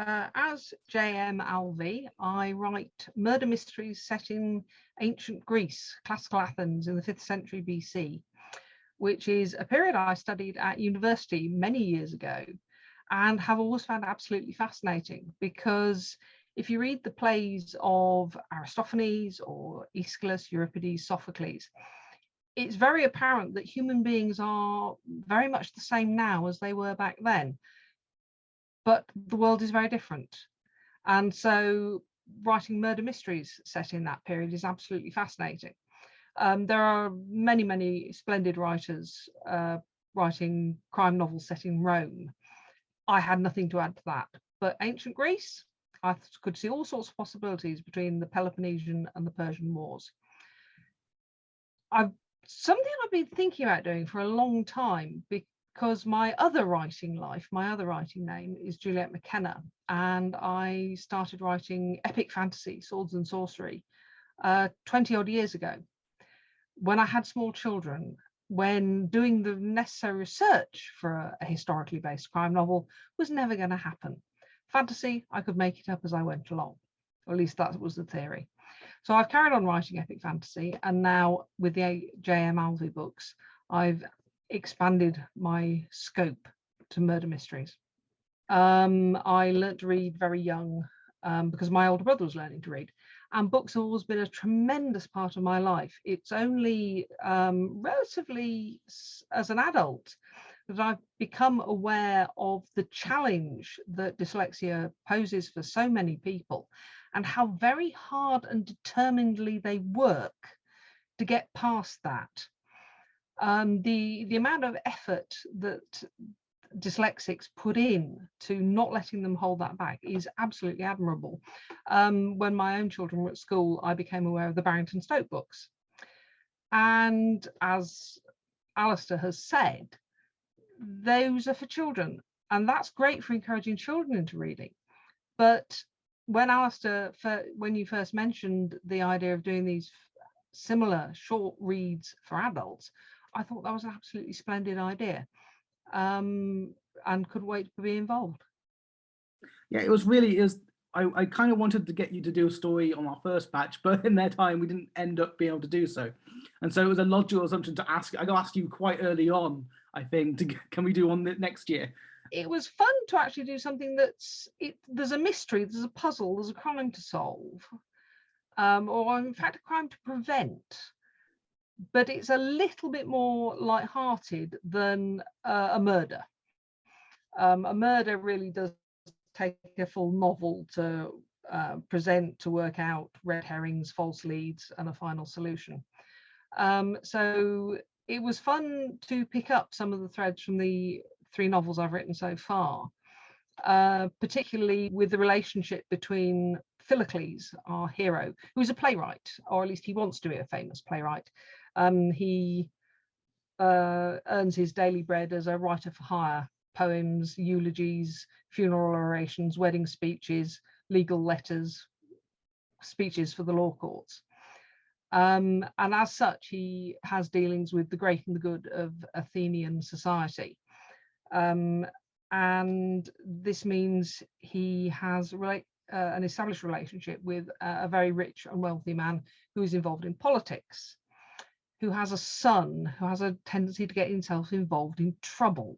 As J M Alvey, I write murder mysteries set in ancient Greece, classical Athens in the 5th century BC, which is a period I studied at university many years ago and have always found absolutely fascinating, because if you read the plays of Aristophanes or Aeschylus, Euripides, Sophocles, it's very apparent that human beings are very much the same now as they were back then. But the world is very different. And so writing murder mysteries set in that period is absolutely fascinating. There are many, many splendid writers writing crime novels set in Rome. I had nothing to add to that. But ancient Greece, I could see all sorts of possibilities between the Peloponnesian and the Persian Wars. Something I've been thinking about doing for a long time, because my other writing name is Juliet McKenna, and I started writing epic fantasy, swords and sorcery, 20 odd years ago, when I had small children, when doing the necessary research for a historically based crime novel was never going to happen. Fantasy, I could make it up as I went along, or at least that was the theory. So I've carried on writing epic fantasy, and now with the J M Alvey books, I've expanded my scope to murder mysteries. I learnt to read very young because my older brother was learning to read, and books have always been a tremendous part of my life. It's only relatively as an adult that I've become aware of the challenge that dyslexia poses for so many people, and how very hard and determinedly they work to get past that. The amount of effort that dyslexics put in to not letting them hold that back is absolutely admirable. When my own children were at school, I became aware of the Barrington Stoke books. And as Alistair has said, those are for children, and that's great for encouraging children into reading. But when Alistair, when you first mentioned the idea of doing these similar short reads for adults, I thought that was an absolutely splendid idea, and could wait to be involved. Yeah, it was. I kind of wanted to get you to do a story on our first batch, but in their time we didn't end up being able to do so. And so it was a logical assumption to ask. I asked you quite early on, I think, can we do one next year? It was fun to actually do something there's a mystery, there's a puzzle, there's a crime to solve, or in fact a crime to prevent. But it's a little bit more light-hearted than a murder. A murder really does take a full novel to present, to work out red herrings, false leads, and a final solution. So it was fun to pick up some of the threads from the 3 novels I've written so far, particularly with the relationship between Philocles, our hero, who is a playwright, or at least he wants to be a famous playwright. He earns his daily bread as a writer for hire: poems, eulogies, funeral orations, wedding speeches, legal letters, speeches for the law courts. And as such, he has dealings with the great and the good of Athenian society. And this means he has an established relationship with a very rich and wealthy man who is involved in politics, who has a son who has a tendency to get himself involved in trouble.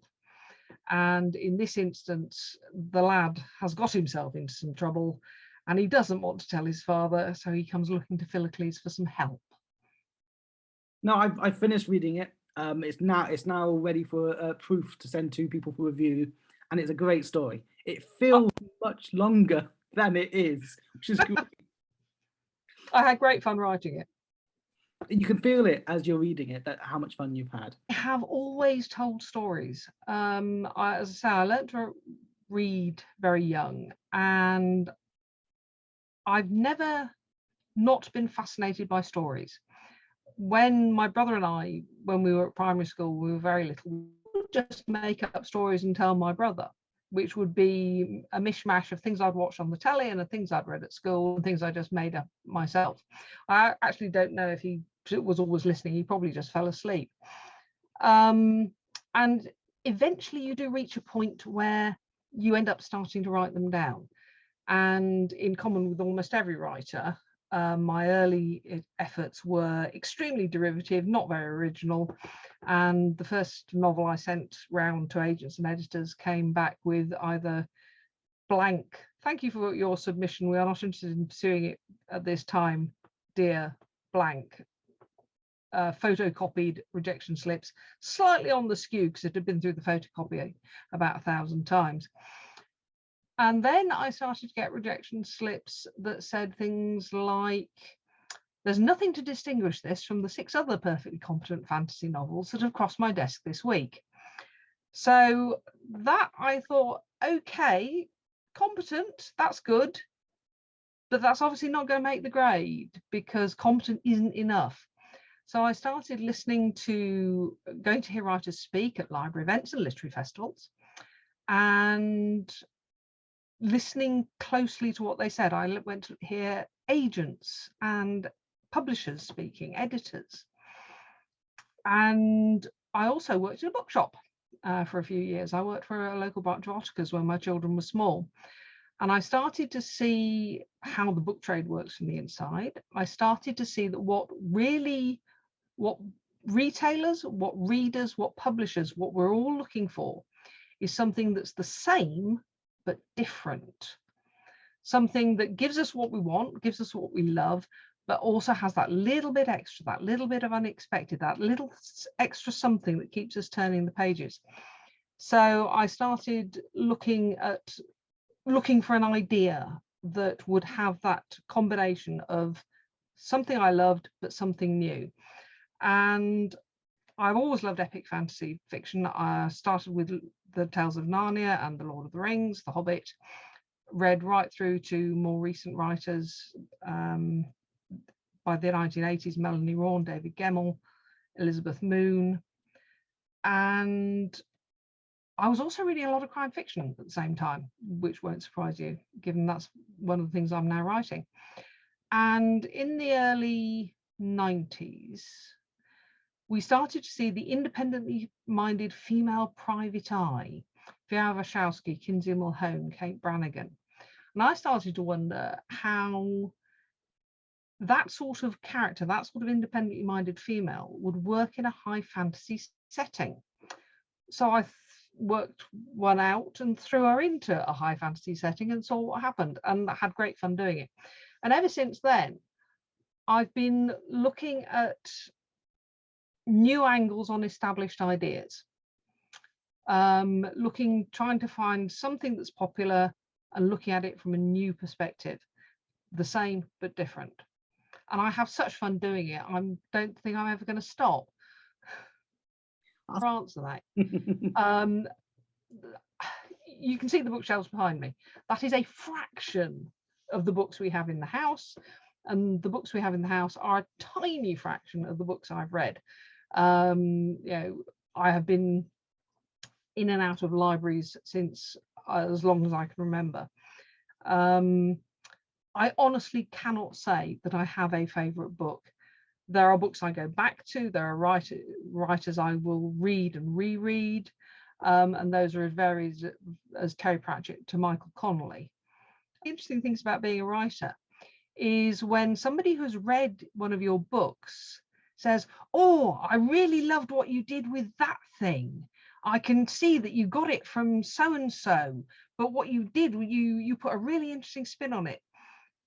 And in this instance, the lad has got himself into some trouble, and he doesn't want to tell his father, so he comes looking to Philocles for some help. No, I've finished reading it. It's now ready for proof to send to people for review, and it's a great story. It feels much longer than it is, which is great. I had great fun writing it. You can feel it as you're reading it, that how much fun you've had. I have always told stories. As I say, I learned to read very young, and I've never not been fascinated by stories. When my brother and I, when we were at primary school, we were very little, we would just make up stories and tell my brother, which would be a mishmash of things I'd watched on the telly and the things I'd read at school and things I just made up myself. I actually don't know if he was always listening. He probably just fell asleep. And eventually you do reach a point where you end up starting to write them down. And in common with almost every writer, my early efforts were extremely derivative, not very original. And the first novel I sent round to agents and editors came back with either blank, "Thank you for your submission. We are not interested in pursuing it at this time, dear blank." Photocopied rejection slips, slightly on the skew because it had been through the photocopy about 1,000 times. And then I started to get rejection slips that said things like, "There's nothing to distinguish this from the 6 other perfectly competent fantasy novels that have crossed my desk this week." So that, I thought, okay, competent, that's good, but that's obviously not going to make the grade because competent isn't enough. So I started going to hear writers speak at library events and literary festivals, and listening closely to what they said. I went to hear agents and publishers speaking, editors. And I also worked in a bookshop for a few years. I worked for a local branch of Ottakers when my children were small. And I started to see how the book trade works from the inside. I started to see that what retailers, what readers, what publishers, what we're all looking for is something that's the same but different. Something that gives us what we want, gives us what we love, but also has that little bit extra, that little bit of unexpected, that little extra something that keeps us turning the pages. So I started looking for an idea that would have that combination of something I loved, but something new. And I've always loved epic fantasy fiction. I started with the Tales of Narnia and the Lord of the Rings, The Hobbit, read right through to more recent writers. By the 1980s, Melanie Rawn, David Gemmell, Elizabeth Moon. And I was also reading a lot of crime fiction at the same time, which won't surprise you, given that's one of the things I'm now writing. And in the early 90s, we started to see the independently minded female private eye, Vera Wachowski, Kinsey Mulhone, Kate Brannigan. And I started to wonder how that sort of character, that sort of independently minded female would work in a high fantasy setting. So I worked one out and threw her into a high fantasy setting and saw what happened, and I had great fun doing it. And ever since then, I've been looking at new angles on established ideas, trying to find something that's popular and looking at it from a new perspective, the same but different. And I have such fun doing it. I don't think I'm ever going to stop. I'll answer that. You can see the bookshelves behind me. That is a fraction of the books we have in the house. And the books we have in the house are a tiny fraction of the books I've read. You know, I have been in and out of libraries since as long as I can remember. I honestly cannot say that I have a favourite book. There are books I go back to. There are writers I will read and reread. And those are as varied as Terry Pratchett to Michael Connolly. Interesting things about being a writer is when somebody who's read one of your books says, "Oh, I really loved what you did with that thing. I can see that you got it from so-and-so, but what you did, you put a really interesting spin on it."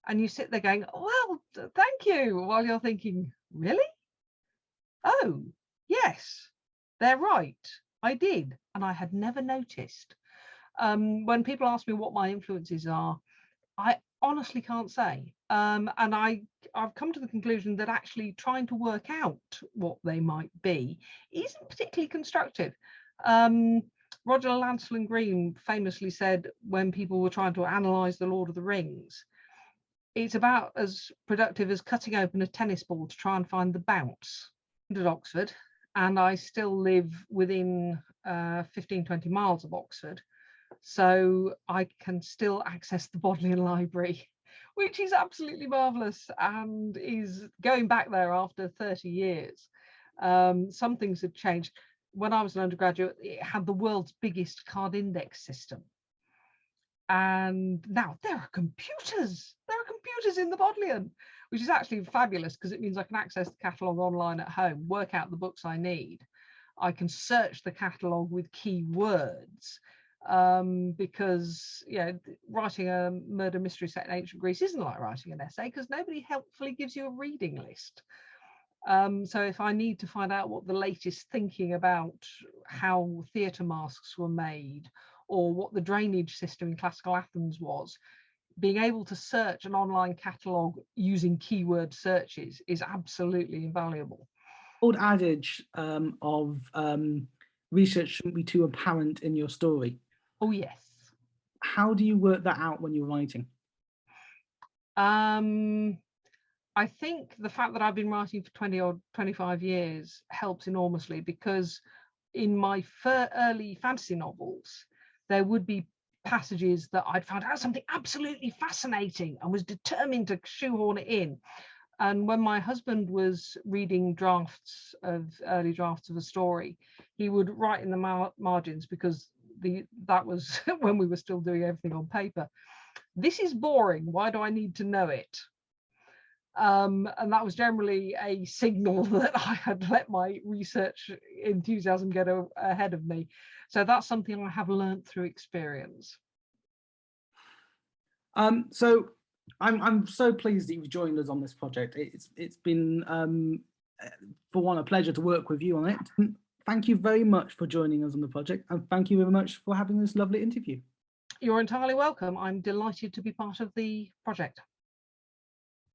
And you sit there going, "Well, thank you," while you're thinking, "Really? Oh, yes, they're right. I did, and I had never noticed." When people ask me what my influences are, I honestly can't say. And I've come to the conclusion that actually trying to work out what they might be isn't particularly constructive. Roger Lancelin Green famously said when people were trying to analyse the Lord of the Rings, it's about as productive as cutting open a tennis ball to try and find the bounce. At Oxford, and I still live within 15-20 miles of Oxford, so I can still access the Bodleian Library, which is absolutely marvellous and is going back there after 30 years. Some things have changed. When I was an undergraduate, it had the world's biggest card index system. And now there are computers in the Bodleian, which is actually fabulous because it means I can access the catalogue online at home, work out the books I need. I can search the catalogue with keywords, because writing a murder mystery set in ancient Greece isn't like writing an essay, because nobody helpfully gives you a reading list. So if I need to find out what the latest thinking about how theatre masks were made, or what the drainage system in classical Athens was, being able to search an online catalogue using keyword searches is absolutely invaluable. Old adage of research shouldn't be too apparent in your story. Oh, yes. How do you work that out when you're writing? I think the fact that I've been writing for 20 or 25 years helps enormously, because in my early fantasy novels, there would be passages that I'd found out something absolutely fascinating and was determined to shoehorn it in. And when my husband was reading early drafts of a story, he would write in the margins, because that was when we were still doing everything on paper. This is boring. Why do I need to know it? And that was generally a signal that I had let my research enthusiasm get ahead of me. So that's something I have learned through experience. So I'm so pleased that you've joined us on this project. It's been for one, a pleasure to work with you on it. Thank you very much for joining us on the project, and thank you very much for having this lovely interview. You're entirely welcome. I'm delighted to be part of the project.